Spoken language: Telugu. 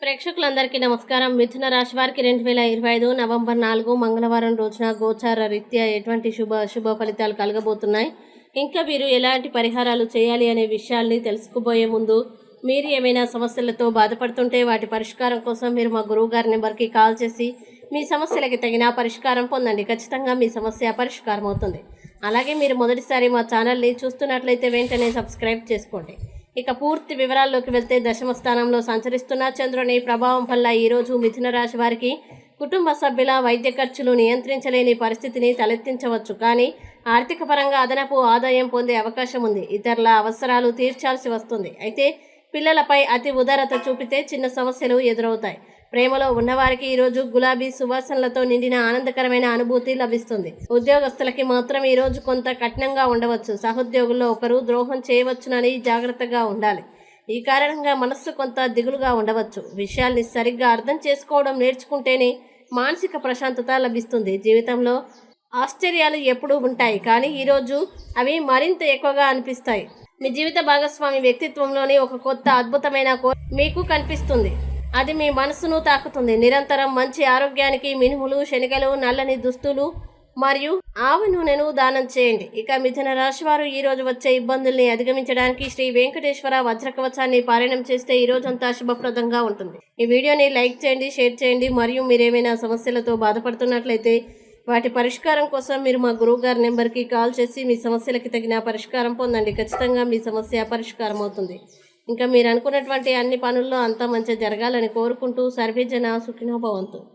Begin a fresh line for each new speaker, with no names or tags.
ప్రేక్షకులందరికీ నమస్కారం. మిథున రాశి వారికి 2025 నవంబర్ 4 మంగళవారం రోజున గోచార రీత్యా ఎటువంటి శుభ ఫలితాలు కలగబోతున్నాయి, ఇంకా మీరు ఎలాంటి పరిహారాలు చేయాలి అనే విషయాల్ని తెలుసుకోబోయే ముందు, మీరు ఏమైనా సమస్యలతో బాధపడుతుంటే వాటి పరిష్కారం కోసం మీరు మా గురువు గారి నెంబర్కి కాల్ చేసి మీ సమస్యలకి తగిన పరిష్కారం పొందండి. ఖచ్చితంగా మీ సమస్య పరిష్కారం అవుతుంది. అలాగే మీరు మొదటిసారి మా ఛానల్ని చూస్తున్నట్లయితే వెంటనే సబ్స్క్రైబ్ చేసుకోండి. ఇక పూర్తి వివరాల్లోకి వెళ్తే, దశమ స్థానంలో సంచరిస్తున్న చంద్రుని ప్రభావం వల్ల ఈరోజు మిథున రాశి వారికి కుటుంబ సభ్యుల వైద్య ఖర్చులు నియంత్రించలేని పరిస్థితిని తలెత్తించవచ్చు. కానీ ఆర్థిక పరంగా అదనపు ఆదాయం పొందే అవకాశం ఉంది. ఇతరుల అవసరాలు తీర్చాల్సి వస్తుంది. అయితే పిల్లలపై అతి ఉదారత చూపితే చిన్న సమస్యలు ఎదురవుతాయి. ప్రేమలో ఉన్నవారికి ఈరోజు గులాబీ సువాసనలతో నిండిన ఆనందకరమైన అనుభూతి లభిస్తుంది. ఉద్యోగస్తులకి మాత్రం ఈరోజు కొంత కఠినంగా ఉండవచ్చు. సహోద్యోగుల్లో ఒకరు ద్రోహం చేయవచ్చునని జాగ్రత్తగా ఉండాలి. ఈ కారణంగా మనస్సు కొంత దిగులుగా ఉండవచ్చు. విషయాల్ని సరిగ్గా అర్థం చేసుకోవడం నేర్చుకుంటేనే మానసిక ప్రశాంతత లభిస్తుంది. జీవితంలో ఆశ్చర్యాలు ఎప్పుడూ ఉంటాయి, కానీ ఈరోజు అవి మరింత ఎక్కువగా అనిపిస్తాయి. మీ జీవిత భాగస్వామి వ్యక్తిత్వంలోని ఒక కొత్త అద్భుతమైన మీకు కనిపిస్తుంది. అది మీ మనసును తాకుతుంది. నిరంతరం మంచి ఆరోగ్యానికి మినుములు, శనగలు, నల్లని దుస్తులు మరియు ఆవ నూనెను దానం చేయండి. ఇక మిథున రాశి వారు ఈ రోజు వచ్చే ఇబ్బందుల్ని అధిగమించడానికి శ్రీ వెంకటేశ్వర వజ్రకవచాన్ని పారాయణం చేస్తే ఈ రోజంతా శుభప్రదంగా ఉంటుంది. ఈ వీడియోని లైక్ చేయండి, షేర్ చేయండి. మరియు మీరేమైనా సమస్యలతో బాధపడుతున్నట్లయితే వాటి పరిష్కారం కోసం మీరు మా గురువు గారి నెంబర్కి కాల్ చేసి మీ సమస్యలకి తగిన పరిష్కారం పొందండి. ఖచ్చితంగా మీ సమస్య పరిష్కారం అవుతుంది. ఇంకా మీరు అనుకున్నటువంటి అన్ని పనుల్లో అంతా మంచి జరగాలని కోరుకుంటూ, సర్వేజన సుఖినో భవంతు.